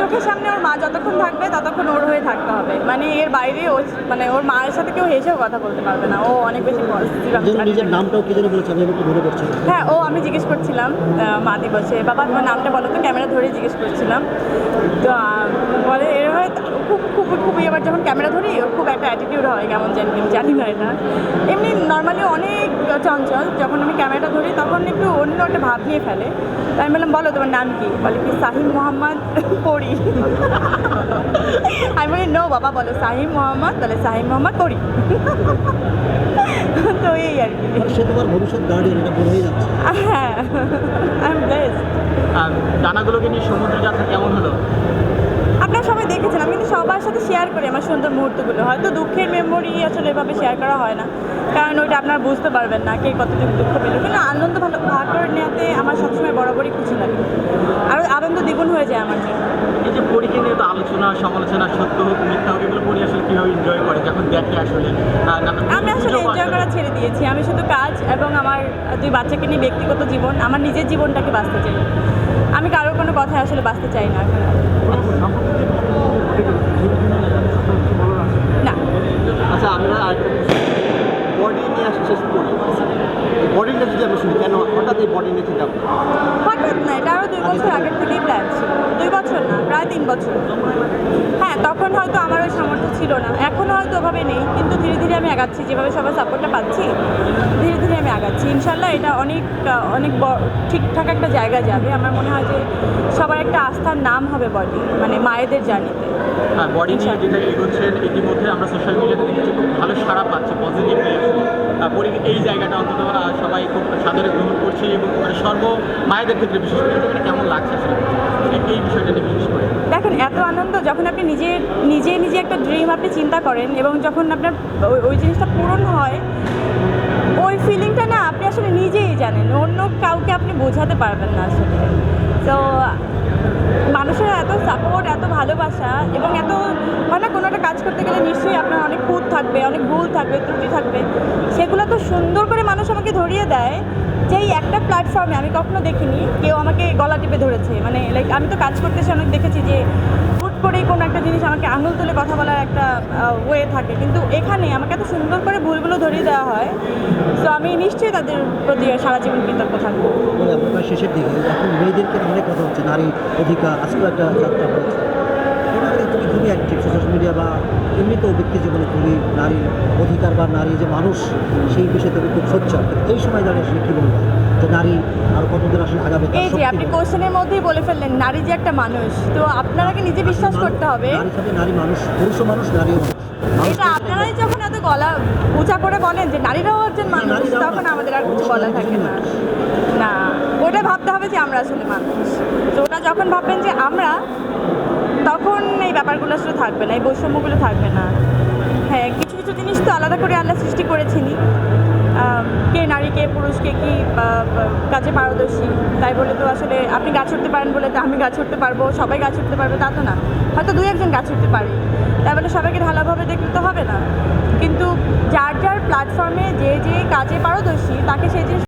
চোখের সামনে ওর মা যতক্ষণ থাকবে ততক্ষণ ওর হয়ে থাকতে হবে, মানে এর বাইরে ও মানে ওর মায়ের সাথে কেউ হেসেও কথা বলতে পারবে না, ও অনেক বেশি পজিটিভ। নিজের নামটাও কি যেন বলেছে, আমি একটু মনে করছি। হ্যাঁ, ও আমি জিজ্ঞেস করছিলাম মা দিবসে, বাবা তোমার নামটা বলো তো, ক্যামেরা ধরে জিজ্ঞেস করছিলাম। তো বলে এর হয় খুব খুব খুবই, এবার যখন ক্যামেরা ধরি ওর খুব একটা অ্যাটিটিউড হয় কেমন জানি না এটা। এমনি নর্মালি অনেক চঞ্চল, যখন আমি ক্যামেরাটা ধরি তখন একটু অন্য একটা ভাব নিয়ে ফেলে। তাই আমি বললাম বলো তোমার নাম কি, বলে কি শাহিন মোহাম্মদ পরি। আমি বলি নো বাবা, বলো শাহিন মোহাম্মদ, বলে শাহিন মোহাম্মদ পরি। তো এই আর কি। সে তোমার ভবিষ্যৎ গার্ডিয়ান, এটা বলে হয়ে যাচ্ছে। হ্যাঁ, আই এম ব্লেসড। ডানাগুলোকে নিয়ে সমুদ্র যাত্রা কেমন হলো? আপনারা সবাই দেখেছেন, আমি কিন্তু সবার সাথে শেয়ার করি আমার সুন্দর মুহূর্তগুলো। হয়তো দুঃখের মেমোরি আসলে এভাবে শেয়ার করা হয় না, কারণ ওইটা আপনারা বুঝতে পারবেন না কে কতটুকু দুঃখ পেল। কিন্তু আনন্দ ভাগ করে নেওয়াতে আমার সবসময় বরাবরই খুশি লাগে, আরও আনন্দ দ্বিগুণ হয়ে যায় আমার জন্য। এই যে পরীকে নিয়ে তো আলোচনা সমালোচনা, সত্য হোক মিথ্যা হোক, এগুলো পরী আসলে কীভাবে এনজয় করে যখন দেখে আসলে? আমি আসলে এনজয় করা ছেড়ে দিয়েছি, আমি শুধু কাজ এবং আমার 2 বাচ্চাকে নিয়ে ব্যক্তিগত জীবন, আমার নিজের জীবনটাকে বাঁচতে চাই। আমি কারোর কোনো কথায় আসলে বাঁচতে চাই না এখন। না। আচ্ছা, আমরা বডি নিয়ে আসি শেষ করি। বডিটা যদি আমরা শুনি, কেন হঠাৎ এই বডি নিয়ে চিন্তা করি? হঠাৎ না, এটা আরও 2 বছর আগের থেকেই প্ল্যান ছিল। 2 বছর না, প্রায় 3 বছর। হ্যাঁ, তখন হয়তো আমার ওই সামর্থ্য ছিল না, এখনও হয়তো ওভাবে নেই, কিন্তু ধীরে ধীরে আমি আগাচ্ছি, যেভাবে সবার সাপোর্টটা পাচ্ছি ধীরে ধীরে আমি আগাচ্ছি। ইনশাল্লাহ এটা অনেক অনেক ঠিকঠাক একটা জায়গা যাবে। আমার মনে হয় যে সবার একটা আস্থার নাম হবে বডি, মানে মায়েদের জার্নিতে। হ্যাঁ, বডি নিয়ে যেটা এগোচ্ছেন, ইতিমধ্যে আমরা সোশ্যাল মিডিয়াতে দেখেছি খুব ভালো সাড়া পাচ্ছে, পজিটিভলি আসলে পরী এই জায়গাটা অন্তত সবাই খুব সাদরে গ্রহণ করছে, এবং মানে মায়েদের ক্ষেত্রে বিশেষ করে এটা কেমন লাগছে আসলে এই বিষয়টা নিয়ে বিশেষ করে? দেখেন, এত আনন্দ যখন আপনি নিজে একটা ড্রিম আপনি চিন্তা করেন, এবং যখন আপনার ওই জিনিসটা পূরণ হয়, ওই ফিলিংটা না আপনি আসলে নিজেই জানেন, অন্য কাউকে আপনি বোঝাতে পারবেন না আসলে। তো মানুষের এত সাপোর্ট, এত ভালোবাসা, এবং এত হয় না কোনো একটা কাজ করতে গেলে নিশ্চয়ই আপনার অনেক খুঁত থাকবে, অনেক ভুল থাকবে, ত্রুটি থাকবে, সেগুলো তো সুন্দর করে মানুষ আমাকে ধরিয়ে দেয়। যেই একটা প্ল্যাটফর্মে আমি কখনো দেখিনি কেউ আমাকে গলা টিপে ধরেছে, মানে লাইক আমি তো কাজ করতে অনেক দেখেছি যে হুট করেই কোনো একটা জিনিস আমাকে আঙুল তুলে কথা বলার একটা ওয়ে থাকে, কিন্তু এখানে আমাকে এত সুন্দর করে ভুলগুলো ধরিয়ে দেওয়া হয়। তো আমি নিশ্চয়ই তাদের প্রতি সারা জীবন কৃতজ্ঞ থাকবো। আমরা শেষের দিকে এখন মেয়েদেরকে অনেক কথা হচ্ছে, নারী অধিকার, আজকেও একটা যাত্রা হয়েছে। তুমি খুবই অ্যাক্টিভ সোশ্যাল মিডিয়া বা এমনিতেও ব্যক্তি জীবনে, খুবই নারী অধিকার বা নারী যে মানুষ, সেই বিষয়ে তুমি খুব সোচ্চার। এই সময় দাঁড়িয়ে আসলে কী বলবো যে নারী আর কতদিন আসলে আগাবে? এই যে আপনি কোশ্চেনের মধ্যেই বলে ফেললেন, নারী যে একটা মানুষ, তো আপনারাকে নিজে বিশ্বাস করতে হবে। নারী সাথে নারী মানুষ, পুরুষও মানুষ, নারীও মানুষ। এটা আপনারাই যখন এত গলা উঁচা করে বলেন যে নারীরাও একজন মানুষ, তখন আমাদের আর কিছু বলা থাকে না। না, ওটা ভাবতে হবে যে আমরা আসলে মানুষ। তো ওটা যখন ভাববেন যে আমরা, তখন এই ব্যাপারগুলো আসলে থাকবে না, এই বৈষম্যগুলো থাকবে না। হ্যাঁ, কিছু কিছু জিনিস তো আলাদা করে আল্লাহ সৃষ্টি করেছেনই, কে নারী কে পুরুষ, কে কী কাজে পারদর্শী, তাই বলে তো আসলে আপনি গাছ উঠতে পারেন বলে তো আমি গাছ উঠতে পারবো, সবাই গাছ উঠতে পারবে তা তো না। হয়তো 2-1 গাছ উঠতে পারে, তাই বলে সবাইকে ঢালাভাবে দেখতে তো হবে না। কিন্তু যার যার প্ল্যাটফর্মে যে কাজে পারদর্শী তাকে সেই জিনিস